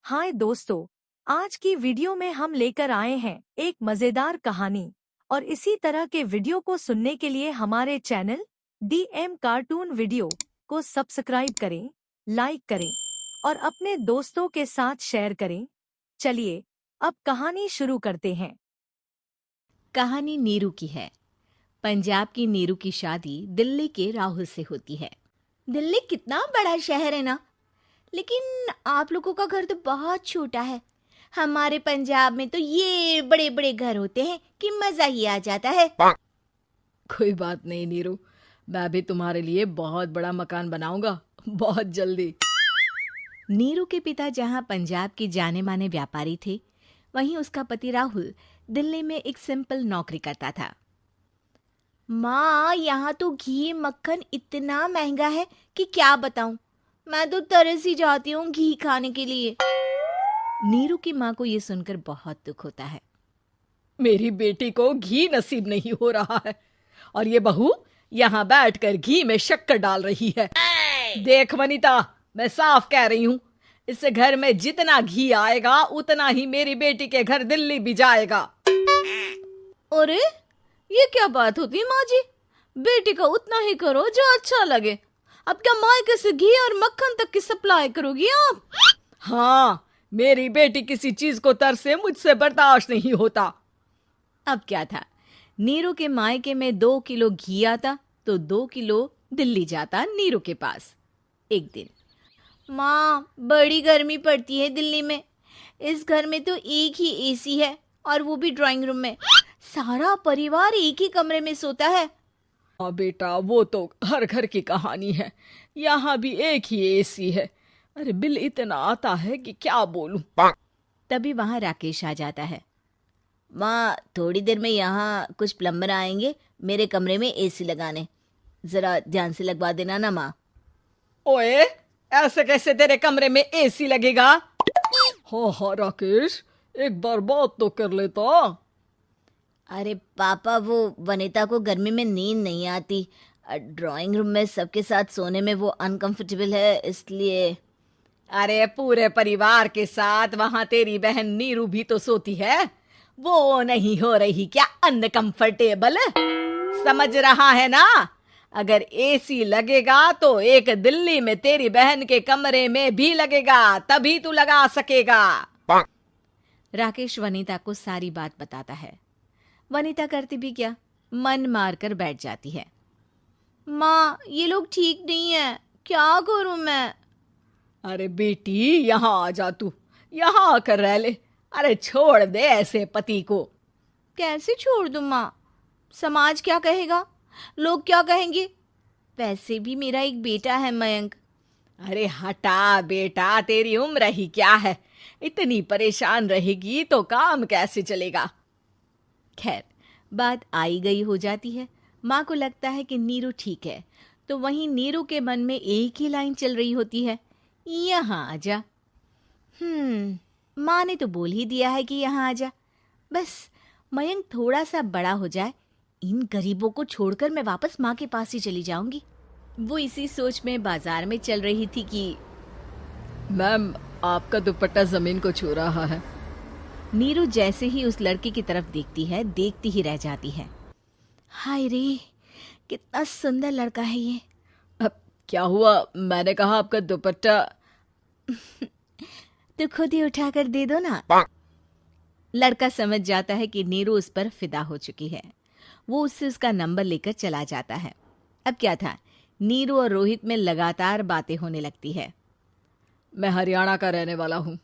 हाय दोस्तों, आज की वीडियो में हम लेकर आए हैं एक मजेदार कहानी। और इसी तरह के वीडियो को सुनने के लिए हमारे चैनल DM कार्टून वीडियो को सब्सक्राइब करें, लाइक करें और अपने दोस्तों के साथ शेयर करें। चलिए अब कहानी शुरू करते हैं। कहानी नीरू की है। पंजाब की नीरू की शादी दिल्ली के राहुल से होती है। दिल्ली कितना बड़ा शहर है ना, लेकिन आप लोगों का घर तो बहुत छोटा है। हमारे पंजाब में तो ये बड़े बड़े घर होते हैं कि मजा ही आ जाता है। कोई बात नहीं नीरू, मैं भी तुम्हारे लिए बहुत बड़ा मकान बनाऊंगा, बहुत जल्दी। नीरू के पिता जहाँ पंजाब के जाने माने व्यापारी थे, वहीं उसका पति राहुल दिल्ली में एक सिंपल नौकरी करता था। माँ, यहाँ तो घी मक्खन इतना महंगा है कि क्या बताऊं। मैं तो तरस ही जाती हूँ घी खाने के लिए। नीरू की माँ को ये सुनकर बहुत दुख होता है। मेरी बेटी को घी नसीब नहीं हो रहा है और ये बहू यहाँ बैठकर घी में शक्कर डाल रही है। देख वनिता, मैं साफ कह रही हूँ, इस घर में जितना घी आएगा उतना ही मेरी बेटी के घर दिल्ली भी जाएगा। अरे ये क्या बात होती है माँ जी? बेटी का उतना ही करो जो अच्छा लगे। अब क्या मायके से घी और मक्खन तक की सप्लाई करोगी आप? हाँ, मेरी बेटी किसी चीज को तरसे मुझसे बर्दाश्त नहीं होता। अब क्या था, नीरू के मायके में 2 किलो घी आता तो 2 किलो दिल्ली जाता नीरू के पास। एक दिन, माँ बड़ी गर्मी पड़ती है दिल्ली में। इस घर में तो एक ही एसी है और वो भी ड्राइंग रूम में। सारा परिवार एक ही कमरे में सोता है। हाँ बेटा, वो तो हर घर की कहानी है। यहाँ भी एक ही एसी है। अरे बिल इतना आता है कि क्या बोलूं। तभी वहां राकेश आ जाता है। माँ, थोड़ी देर में यहाँ कुछ प्लम्बर आएंगे मेरे कमरे में एसी लगाने। जरा ध्यान से लगवा देना ना माँ। ओए, ऐसे कैसे तेरे कमरे में एसी लगेगा? हाँ राकेश, एक बार बात तो कर लेता। अरे पापा, वो वनिता को गर्मी में नींद नहीं आती। ड्राइंग रूम में सबके साथ सोने में वो अनकंफर्टेबल है, इसलिए। अरे पूरे परिवार के साथ वहां तेरी बहन नीरू भी तो सोती है। वो नहीं हो रही क्या अनकंफर्टेबल? समझ रहा है ना? अगर एसी लगेगा तो एक दिल्ली में तेरी बहन के कमरे में भी लगेगा, तभी तू लगा सकेगा। राकेश वनिता को सारी बात बताता है। वनिता करती भी क्या, मन मार कर बैठ जाती है। माँ, ये लोग ठीक नहीं है, क्या करूं मैं? अरे बेटी, यहाँ आ जा, तू यहाँ आकर रह ले। अरे छोड़ दे ऐसे पति को। कैसे छोड़ दूं माँ? समाज क्या कहेगा, लोग क्या कहेंगे? वैसे भी मेरा एक बेटा है मयंक। अरे हटा बेटा, तेरी उम्र ही क्या है? इतनी परेशान रहेगी तो काम कैसे चलेगा? खैर, बात आई गई हो जाती है। माँ को लगता है कि नीरू ठीक है, तो वहीं नीरू के मन में एक ही लाइन चल रही होती है, यहाँ आ जा। माँ ने तो बोल ही दिया है कि यहाँ आ जा। बस मयंक थोड़ा सा बड़ा हो जाए, इन गरीबों को छोड़कर मैं वापस माँ के पास ही चली जाऊंगी। वो इसी सोच में बाजार में चल रही थी कि मैम, आपका दुपट्टा जमीन को छू रहा है। नीरू जैसे ही उस लड़के की तरफ देखती है, देखती ही रह जाती है। हाय रे, कितना सुंदर लड़का है ये। अब क्या हुआ? मैंने कहा आपका दुपट्टा। तो खुद ही उठाकर दे दो ना। लड़का समझ जाता है कि नीरू उस पर फिदा हो चुकी है। वो उससे उसका नंबर लेकर चला जाता है। अब क्या था, नीरू और रोहित में लगातार बातें होने लगती है। मैं हरियाणा का रहने वाला हूँ,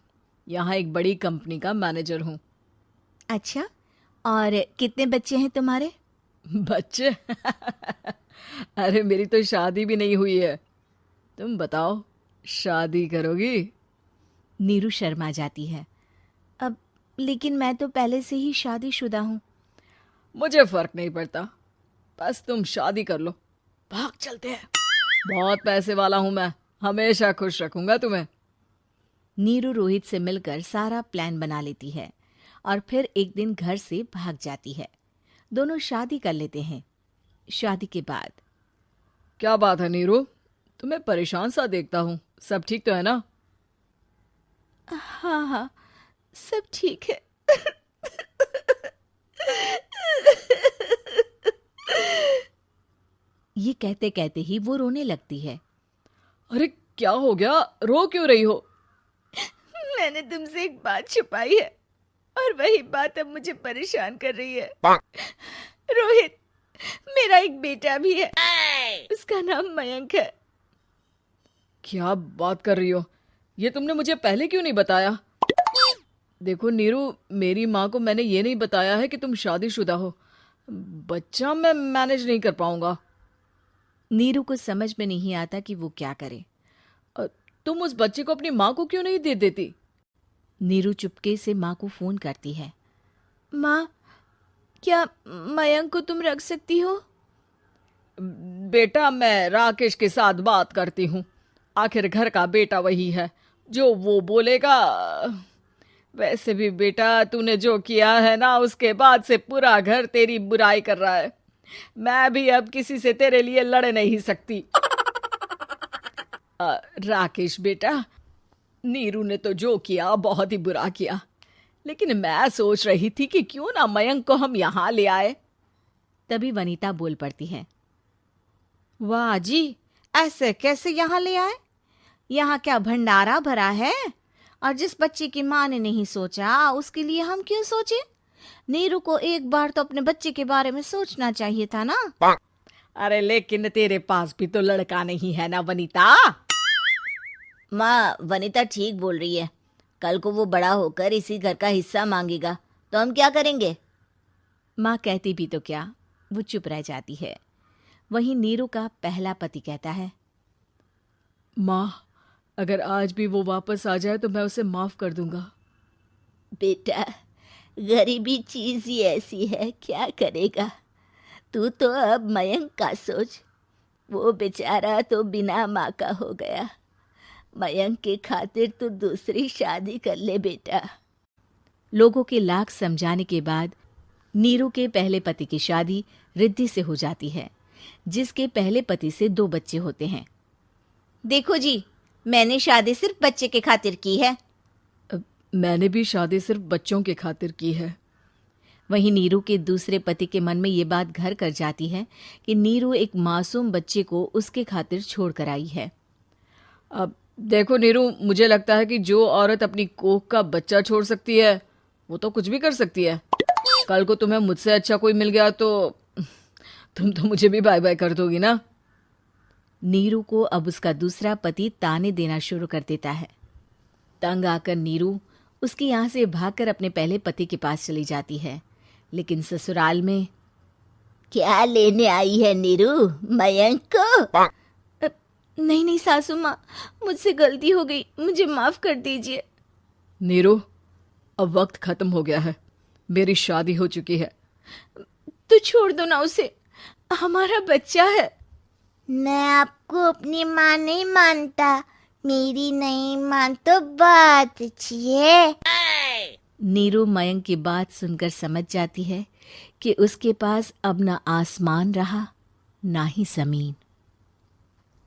यहाँ एक बड़ी कंपनी का मैनेजर हूँ। अच्छा, और कितने बच्चे हैं तुम्हारे? बच्चे? अरे मेरी तो शादी भी नहीं हुई है। तुम बताओ, शादी करोगी? नीरू शर्मा जाती है। अब लेकिन मैं तो पहले से ही शादीशुदा हूँ। मुझे फर्क नहीं पड़ता, बस तुम शादी कर लो। भाग चलते हैं, बहुत पैसे वाला हूं मैं, हमेशा खुश रखूंगा तुम्हें। नीरू रोहित से मिलकर सारा प्लान बना लेती है और फिर एक दिन घर से भाग जाती है। दोनों शादी कर लेते हैं। शादी के बाद, क्या बात है नीरू, तुम्हें परेशान सा देखता हूँ, सब ठीक तो है ना? हाँ हाँ, सब ठीक है। ये कहते कहते ही वो रोने लगती है। अरे क्या हो गया, रो क्यों रही हो? मैंने तुमसे एक बात छुपाई है और वही बात अब मुझे परेशान कर रही है। रोहित, मेरा एक बेटा भी है, उसका नाम मयंक है। क्या बात कर रही हो? ये तुमने मुझे पहले क्यों नहीं बताया? देखो नीरू, मेरी माँ को मैंने ये नहीं बताया है कि तुम शादीशुदा हो। बच्चा मैं मैनेज नहीं कर पाऊंगा। नीरू को समझ में नहीं आता कि वो क्या करे। तुम उस बच्चे को अपनी माँ को क्यों नहीं दे देती? नीरू चुपके से माँ को फोन करती है। माँ, क्या मयंक को तुम रख सकती हो? बेटा, मैं राकेश के साथ बात करती हूँ। आखिर घर का बेटा वही है, जो वो बोलेगा। वैसे भी बेटा, तूने जो किया है ना, उसके बाद से पूरा घर तेरी बुराई कर रहा है। मैं भी अब किसी से तेरे लिए लड़ नहीं सकती। राकेश बेटा, नीरू ने तो जो किया बहुत ही बुरा किया, लेकिन मैं सोच रही थी कि क्यों ना मयंक को हम यहाँ ले आए। तभी वनीता बोल पड़ती है। वाह जी, ऐसे कैसे यहाँ ले आए? यहाँ क्या भंडारा भरा है? और जिस बच्चे की माँ ने नहीं सोचा, उसके लिए हम क्यों सोचे? नीरू को एक बार तो अपने बच्चे के बारे में सोचना चाहिए था ना। अरे लेकिन तेरे पास भी तो लड़का नहीं है ना वनीता। माँ, वनीता ठीक बोल रही है। कल को वो बड़ा होकर इसी घर का हिस्सा मांगेगा तो हम क्या करेंगे? माँ कहती भी तो क्या, वो चुप रह जाती है। वहीं नीरू का पहला पति कहता है। माँ, अगर आज भी वो वापस आ जाए तो मैं उसे माफ कर दूंगा। बेटा, गरीबी चीज ही ऐसी है, क्या करेगा? तू तो अब मयंक का सोच। वो बेचारा तो बिना माँ का हो गया। मयंक के खातिर तू दूसरी शादी कर ले बेटा। लोगों के लाख समझाने के बाद नीरू के पहले पति की शादी रिद्धि से हो जाती है, जिसके पहले पति से 2 बच्चे होते हैं। देखो जी, मैंने शादी सिर्फ बच्चे के खातिर की है। मैंने भी शादी सिर्फ बच्चों के खातिर की है। वहीं नीरू के दूसरे पति के मन में ये बात घर कर जाती है कि नीरू एक मासूम बच्चे को उसके खातिर छोड़ कर आई है। अब देखो नीरू, मुझे लगता है कि जो औरत अपनी कोख का बच्चा छोड़ सकती है, वो तो कुछ भी कर सकती है। कल को तुम्हें मुझसे अच्छा कोई मिल गया तो तुम तो मुझे भी बाय बाय कर दोगी ना। नीरू को अब उसका दूसरा पति ताने देना शुरू कर देता है। तंग आकर नीरू उसके यहाँ से भागकर अपने पहले पति के पास चली जाती है, लेकिन ससुराल में क्या लेने आई है नीरू, मयंक को? नहीं नहीं सासू माँ, मुझसे गलती हो गई, मुझे माफ कर दीजिए। नीरू, अब वक्त खत्म हो गया है, मेरी शादी हो चुकी है। तो छोड़ दो ना उसे, हमारा बच्चा है। मैं आपको अपनी माँ नहीं मानता। मेरी नहीं मान तो बात अच्छी है। नीरू मयंक की बात सुनकर समझ जाती है कि उसके पास अब ना आसमान रहा ना ही जमीन।